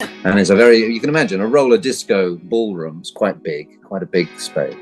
And it's a very, you can imagine, a roller disco ballroom is quite big, quite a big space.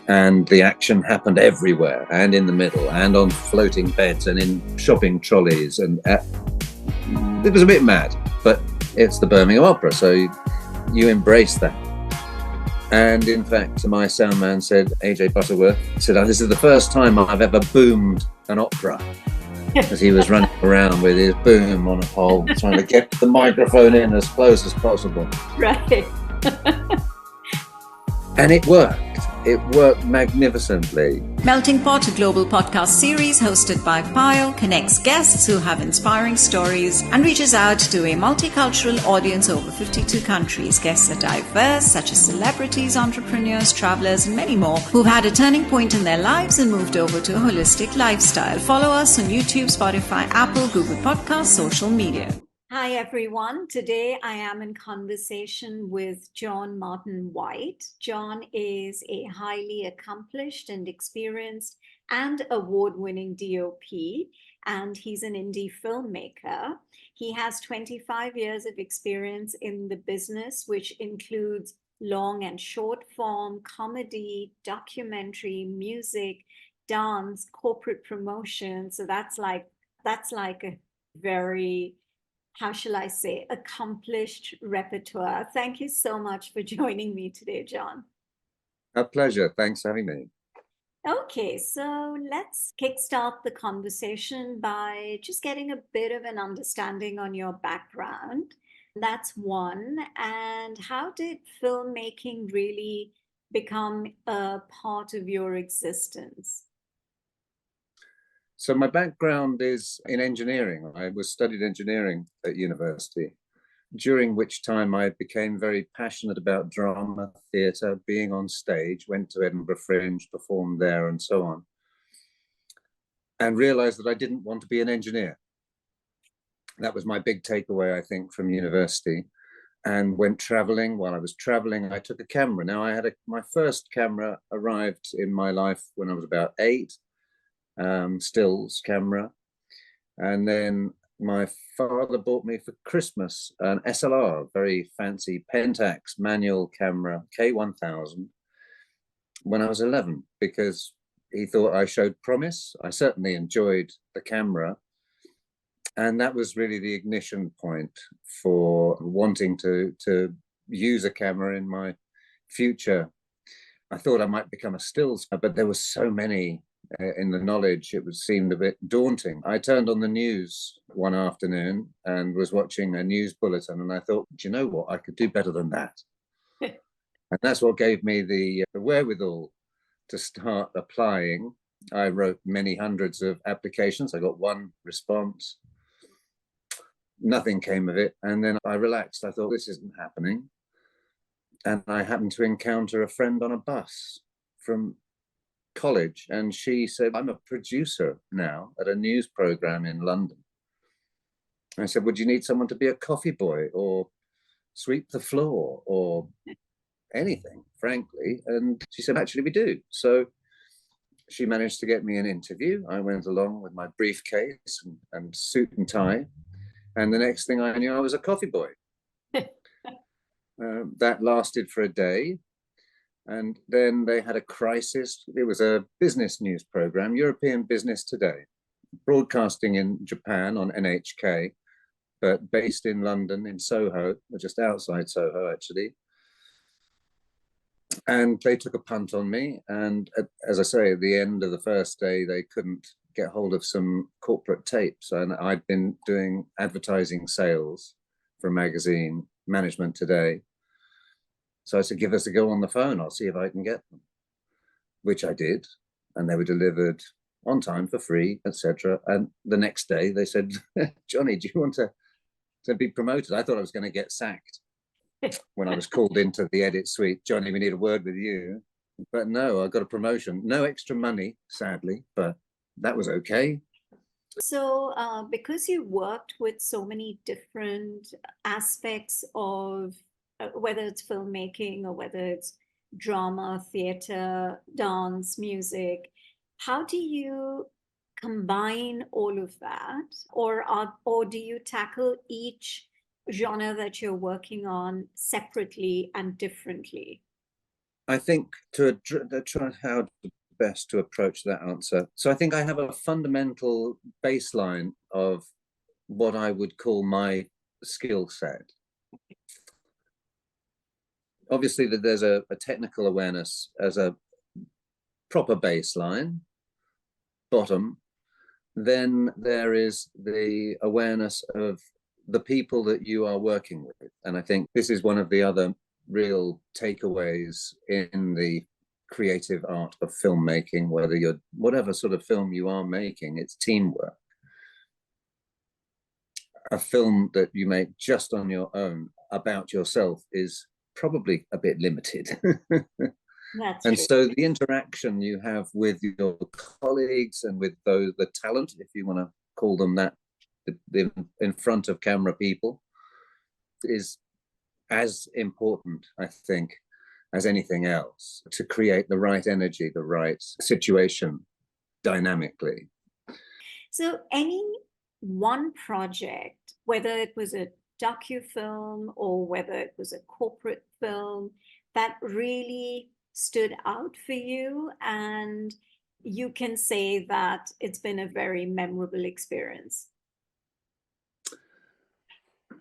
And the action happened everywhere and in the middle and on floating beds and in shopping trolleys. And it was a bit mad, but it's the Birmingham Opera, so you embrace that. And in fact, my sound man said, AJ Butterworth, said, oh, this is the first time I've ever boomed an opera. As he was running around with his boom on a pole, trying to get the microphone in as close as possible. Right. And it worked. It worked magnificently. Melting Pot, a global podcast series hosted by Payal, connects guests who have inspiring stories and reaches out to a multicultural audience over 52 countries. Guests are diverse, such as celebrities, entrepreneurs, travelers, and many more who've had a turning point in their lives and moved over to a holistic lifestyle. Follow us on YouTube, Spotify, Apple, Google Podcasts, social media. Hi, everyone. Today I am in conversation with John Martin White. John is a highly accomplished and experienced and award-winning DOP, and he's an indie filmmaker. He has 25 years of experience in the business, which includes long and short form, comedy, documentary, music, dance, corporate promotion. So that's like a very, how shall I say, accomplished repertoire. Thank you so much for joining me today, John. A pleasure. Thanks for having me. Okay, so let's kickstart the conversation by just getting a bit of an understanding on your background. That's one. And how did filmmaking really become a part of your existence? So my background is in engineering. I studied engineering at university, during which time I became very passionate about drama, theatre, being on stage, went to Edinburgh Fringe, performed there and so on, and realized that I didn't want to be an engineer. That was my big takeaway, I think, from university, and went traveling. While I was traveling, I took a camera. Now my first camera arrived in my life when I was about 8. Stills camera, and then my father bought me for Christmas an SLR, very fancy Pentax manual camera, K1000, when I was 11, because he thought I showed promise. I certainly enjoyed the camera, and that was really the ignition point for wanting to use a camera in my future. I thought I might become a stills, but there were so many in the knowledge, it seemed a bit daunting. I turned on the news one afternoon and was watching a news bulletin, and I thought, do you know what? I could do better than that. And that's what gave me the wherewithal to start applying. I wrote many hundreds of applications. I got one response. Nothing came of it. And then I relaxed. I thought, this isn't happening. And I happened to encounter a friend on a bus from college, and she said, I'm a producer now at a news program in London. I said, would you need someone to be a coffee boy or sweep the floor or anything, frankly? And she said, actually, we do. So she managed to get me an interview. I went along with my briefcase and suit and tie, and the next thing I knew, I was a coffee boy. That lasted for a day. And then they had a crisis. It was a business news program, European Business Today, broadcasting in Japan on NHK, but based in London, in Soho, or just outside Soho, actually. And they took a punt on me. And as I say, at the end of the first day, they couldn't get hold of some corporate tapes. And I'd been doing advertising sales for a magazine, Management Today. So I said, give us a go on the phone. I'll see if I can get them, which I did. And they were delivered on time for free, etc. And the next day they said, Johnny, do you want to be promoted? I thought I was going to get sacked when I was called into the edit suite. Johnny, we need a word with you. But no, I got a promotion. No extra money, sadly, but that was okay. So because you worked with so many different aspects of whether it's filmmaking or whether it's drama, theater, dance, music, how do you combine all of that? Or do you tackle each genre that you're working on separately and differently? I think to try how best to approach that answer. So I think I have a fundamental baseline of what I would call my skill set. Obviously, that there's a technical awareness as a proper baseline, bottom. Then there is the awareness of the people that you are working with. And I think this is one of the other real takeaways in the creative art of filmmaking, whether you're whatever sort of film you are making, it's teamwork. A film that you make just on your own about yourself is probably a bit limited. That's and true. so the interaction you have with your colleagues and with those, the talent, if you want to call them that, the in front of camera people, is as important, I think, as anything else, to create the right energy, the right situation dynamically. So any one project, whether it was a docu-film or whether it was a corporate film, that really stood out for you, and you can say that it's been a very memorable experience?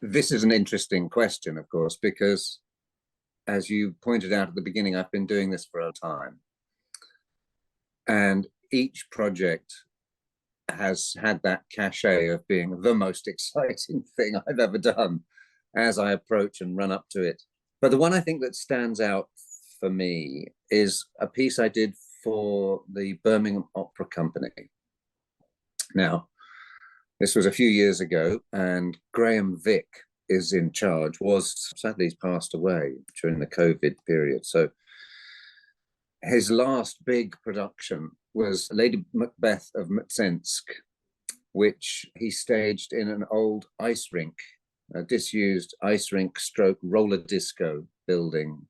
This is an interesting question, of course, because as you pointed out at the beginning, I've been doing this for a time. And each project has had that cachet of being the most exciting thing I've ever done as I approach and run up to it. But the one I think that stands out for me is a piece I did for the Birmingham Opera Company. Now, this was a few years ago, and Graham Vick is in charge, sadly he's passed away during the COVID period. So his last big production was Lady Macbeth of Mtsensk, which he staged in an old ice rink, a disused ice rink stroke roller disco building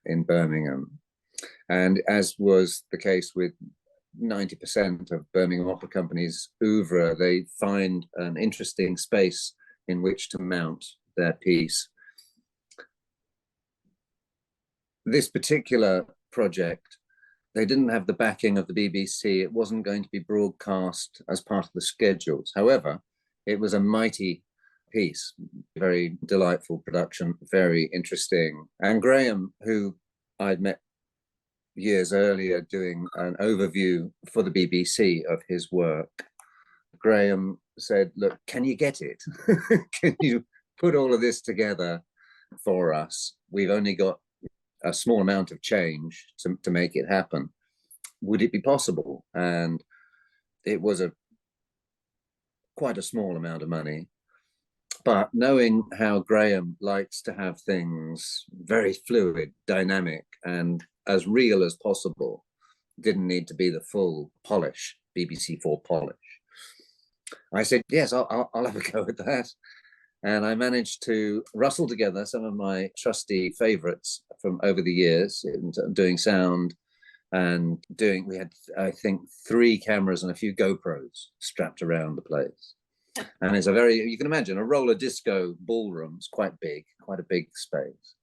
in Birmingham. And as was the case with 90% of Birmingham Opera Company's oeuvre, they find an interesting space in which to mount their piece. This particular project, they didn't have the backing of the BBC. It wasn't going to be broadcast as part of the schedules. However, it was a mighty piece, very delightful production, very interesting. And Graham, who I'd met years earlier doing an overview for the BBC of his work, Graham said, look, can you get it? Can you put all of this together for us? We've only got a small amount of change to make it happen. Would it be possible? And it was quite a small amount of money. But knowing how Graham likes to have things very fluid, dynamic, and as real as possible, didn't need to be the full polish, BBC4 polish. I said, yes, I'll have a go at that. And I managed to rustle together some of my trusty favorites from over the years in doing sound and we had, I think, 3 cameras and a few GoPros strapped around the place. And it's you can imagine a roller disco ballroom is quite big, quite a big space.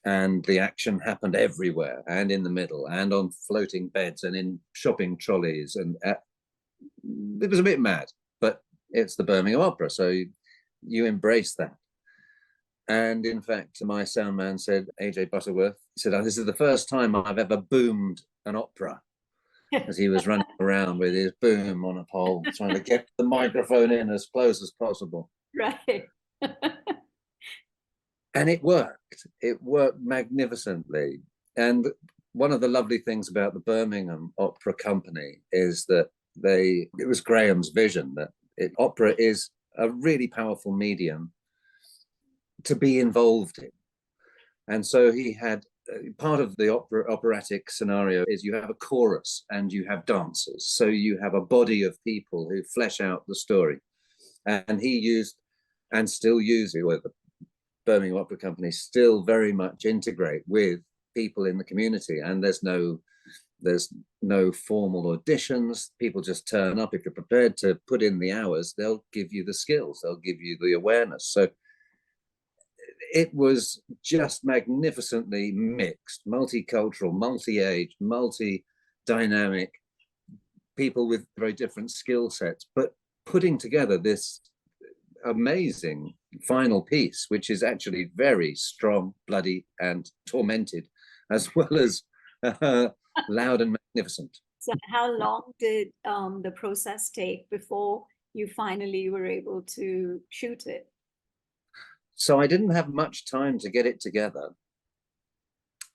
And the action happened everywhere and in the middle and on floating beds and in shopping trolleys. And it was a bit mad, but it's the Birmingham Opera. So you embrace that. And in fact, my sound man said, AJ Butterworth, he said, this is the first time I've ever boomed an opera, as he was running around with his boom on a pole, trying to get the microphone in as close as possible. Right. And it worked. It worked magnificently. And one of the lovely things about the Birmingham Opera Company is that it was Graham's vision that opera is a really powerful medium to be involved in. And so he had part of the operatic scenario is you have a chorus and you have dancers. So you have a body of people who flesh out the story. And he used and still uses, well, the Birmingham Opera Company still very much integrate with people in the community. And there's no formal auditions. People just turn up. If you're prepared to put in the hours, they'll give you the skills. They'll give you the awareness. So it was just magnificently mixed, multicultural, multi-age, multi-dynamic, people with very different skill sets, but putting together this amazing final piece, which is actually very strong, bloody, and tormented, as well as loud and magnificent. So how long did the process take before you finally were able to shoot it? So I didn't have much time to get it together.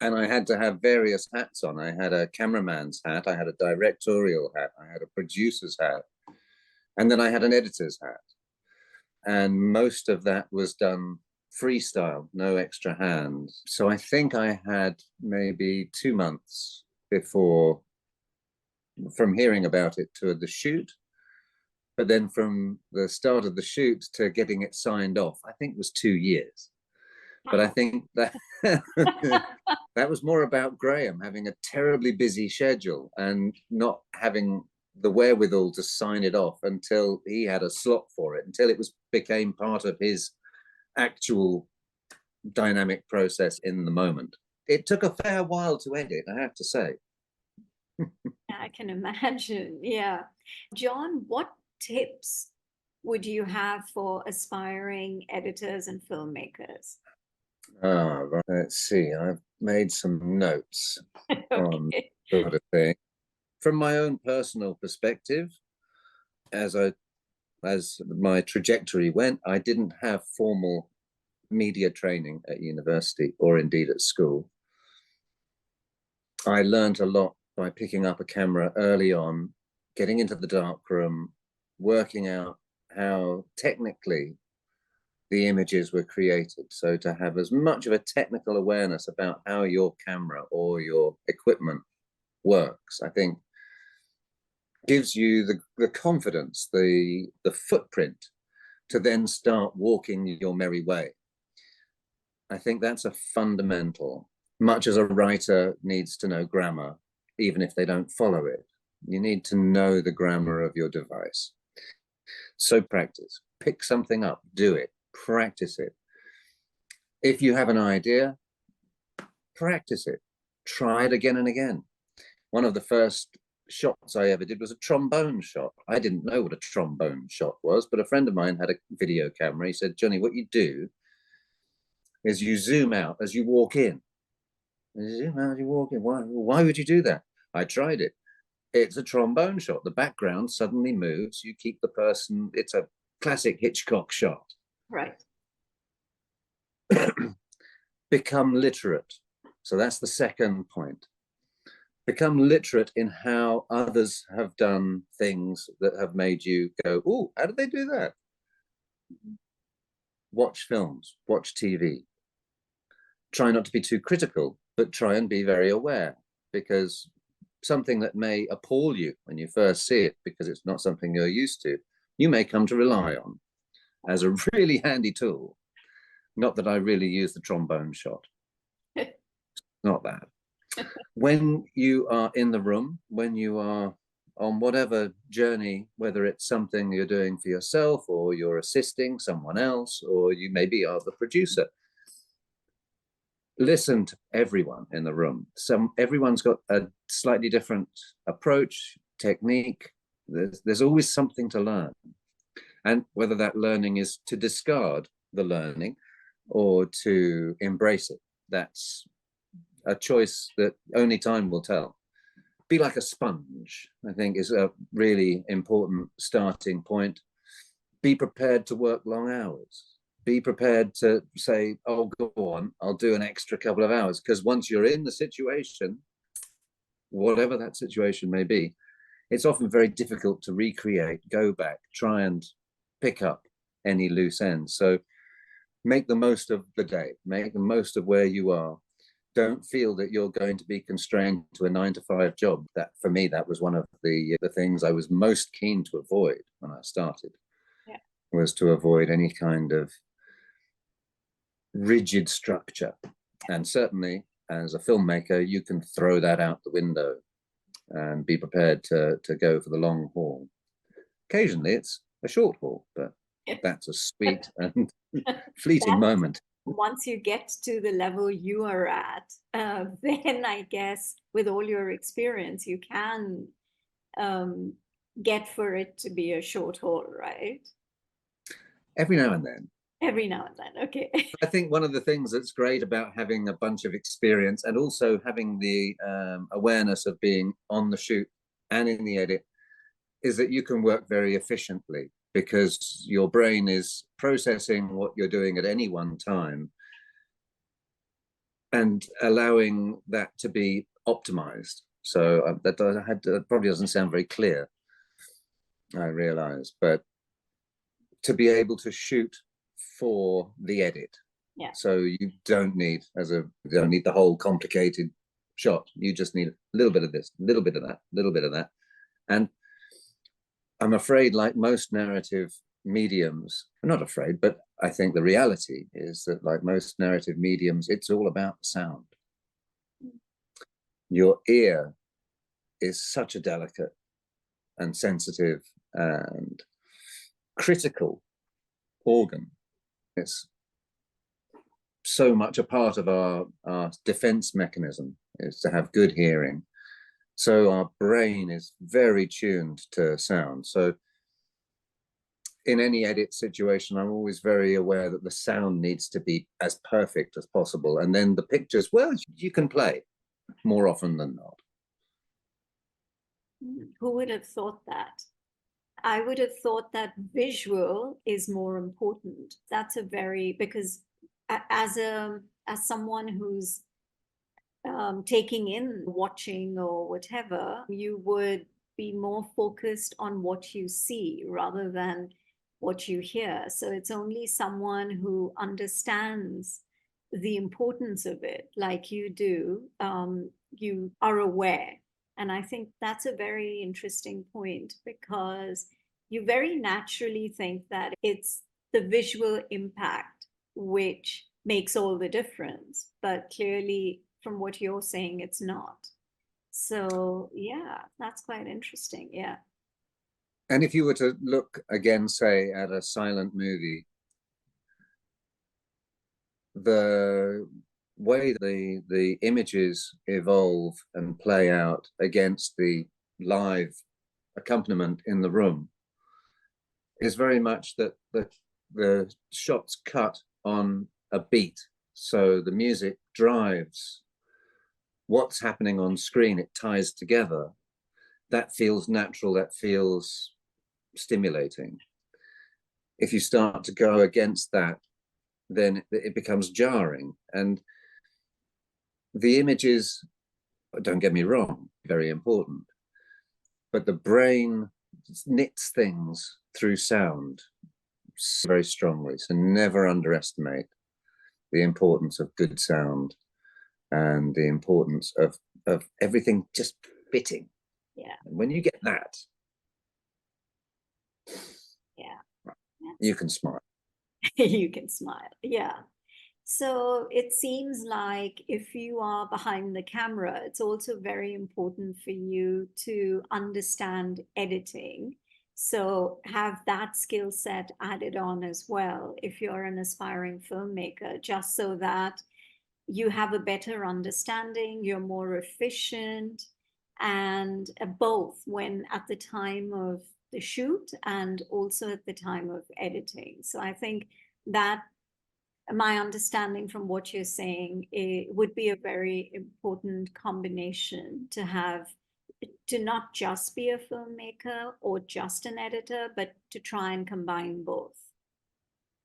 And I had to have various hats on. I had a cameraman's hat, I had a directorial hat, I had a producer's hat, and then I had an editor's hat. And most of that was done freestyle, no extra hand. So I think I had maybe 2 months before, from hearing about it to the shoot. But then from the start of the shoot to getting it signed off, I think it was 2 years. But I think that that was more about Graham having a terribly busy schedule and not having the wherewithal to sign it off until he had a slot for it, until it became part of his actual dynamic process in the moment. It took a fair while to edit, I have to say. I can imagine. Yeah. John, what tips would you have for aspiring editors and filmmakers? Right. Let's see. I've made some notes on Okay. sort of thing. From my own personal perspective, as my trajectory went, I didn't have formal media training at university or indeed at school. I learned a lot by picking up a camera early on, getting into the darkroom, working out how technically the images were created. So to have as much of a technical awareness about how your camera or your equipment works, I think gives you the confidence, the footprint to then start walking your merry way. I think that's a fundamental, much as a writer needs to know grammar, even if they don't follow it. You need to know the grammar of your device. So practice, pick something up, do it, practice it. If you have an idea, practice it, try it again and again. One of the first shots I ever did was a trombone shot. I didn't know what a trombone shot was, but a friend of mine had a video camera. He said, Johnny, what you do is you zoom out as you walk in. You zoom out as you walk in. Why would you do that? I tried it. It's a trombone shot. The background suddenly moves. You keep the person. It's a classic Hitchcock shot. Right. Become literate. So that's the second point. Become literate in how others have done things that have made you go, oh, how did they do that? Watch films, watch TV. Try not to be too critical, but try and be very aware, because something that may appall you when you first see it, because it's not something you're used to, you may come to rely on as a really handy tool. Not that I really use the trombone shot. Not that. When you are in the room, when you are on whatever journey, whether it's something you're doing for yourself or you're assisting someone else, or you maybe are the producer, listen to everyone in the room. Everyone's got a slightly different approach, technique. There's always something to learn. And whether that learning is to discard the learning or to embrace it, that's a choice that only time will tell. Be like a sponge, I think, is a really important starting point. Be prepared to work long hours. Be prepared to say, oh, go on, I'll do an extra couple of hours. Because once you're in the situation, whatever that situation may be, it's often very difficult to recreate, go back, try and pick up any loose ends. So make the most of the day, make the most of where you are. Don't feel that you're going to be constrained to a 9-to-5 job. That, for me, that was one of the things I was most keen to avoid when I started. Yeah. Was to avoid any kind of rigid structure. And certainly as a filmmaker, you can throw that out the window and be prepared to go for the long haul. Occasionally it's a short haul, but that's a sweet and fleeting moment. once you get to the level you are at, then I guess with all your experience, you can get for it to be a short haul, right? Every now and then. Every now and then, okay. I think one of the things that's great about having a bunch of experience and also having the awareness of being on the shoot and in the edit is that you can work very efficiently because your brain is processing what you're doing at any one time and allowing that to be optimized. So that probably doesn't sound very clear, I realize, but to be able to shoot for the edit. Yeah. So you don't need the whole complicated shot. You just need a little bit of this, a little bit of that, a little bit of that. And I'm afraid, like most narrative mediums, I'm not afraid, but I think the reality is that like most narrative mediums, it's all about sound. Your ear is such a delicate and sensitive and critical organ. It's so much a part of our defense mechanism is to have good hearing. So our brain is very tuned to sound. So in any edit situation, I'm always very aware that the sound needs to be as perfect as possible. And then the pictures, well, you can play more often than not. Who would have thought that? I would have thought that visual is more important. That's because as someone who's taking in watching or whatever, you would be more focused on what you see rather than what you hear. So it's only someone who understands the importance of it, like you do, you are aware. And I think that's a very interesting point because you very naturally think that it's the visual impact which makes all the difference. But clearly, from what you're saying, it's not. So, yeah, that's quite interesting. Yeah. And if you were to look again, say, at a silent movie, the way the images evolve and play out against the live accompaniment in the room is very much that the shots cut on a beat. So the music drives what's happening on screen. It ties together. That feels natural. That feels stimulating. If you start to go against that, then it becomes jarring. And the images, don't get me wrong, very important, but the brain knits things through sound very strongly. So never underestimate the importance of good sound and the importance of everything just fitting. Yeah. And when you get that, yeah, you can smile. You can smile. Yeah. So it seems like if you are behind the camera, it's also very important for you to understand editing. So have that skill set added on as well if you're an aspiring filmmaker, just so that you have a better understanding, you're more efficient, and both when at the time of the shoot and also at the time of editing. So I think that my understanding from what you're saying, it would be a very important combination to have, to not just be a filmmaker or just an editor, but to try and combine both.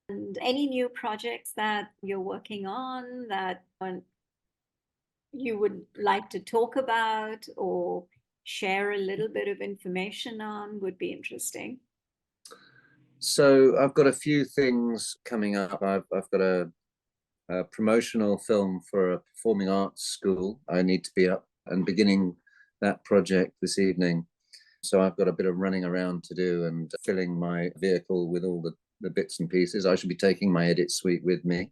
And any new projects that you're working on that you would like to talk about or share a little bit of information on would be interesting. So I've got a few things coming up. I've got a promotional film for a performing arts school. I need to be up and beginning that project this evening. So I've got a bit of running around to do and filling my vehicle with all the bits and pieces. I should be taking my edit suite with me.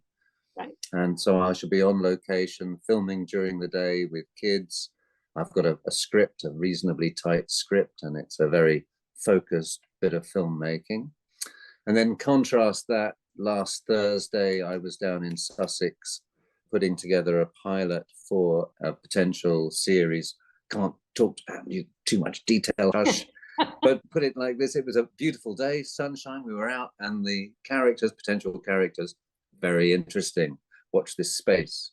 Right. And so I should be on location filming during the day with kids. I've got a script, a reasonably tight script, and it's a very focused bit of filmmaking. And then contrast that last Thursday, I was down in Sussex putting together a pilot for a potential series. Can't talk about you too much detail, hush. But put it like this, it was a beautiful day, sunshine, we were out, and the characters, potential characters, very interesting. Watch this space.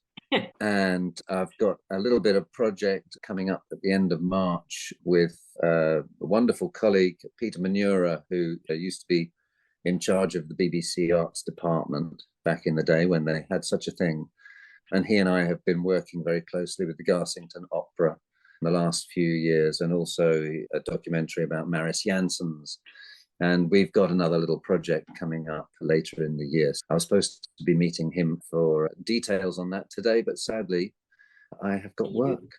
And I've got a little bit of project coming up at the end of March with a wonderful colleague, Peter Manura, who used to be in charge of the BBC Arts Department back in the day when they had such a thing. And he and I have been working very closely with the Garsington Opera in the last few years, and also a documentary about Maris Janssens. And we've got another little project coming up later in the year. I was supposed to be meeting him for details on that today, but sadly, I have got work.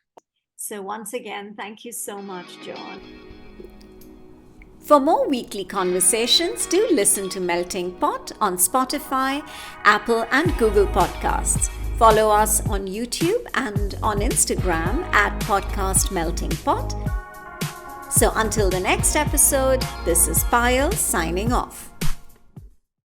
So once again, thank you so much, John. For more weekly conversations, do listen to Melting Pot on Spotify, Apple, and Google Podcasts. Follow us on YouTube and on Instagram at Podcast Melting Pot. So until the next episode, this is Payal signing off.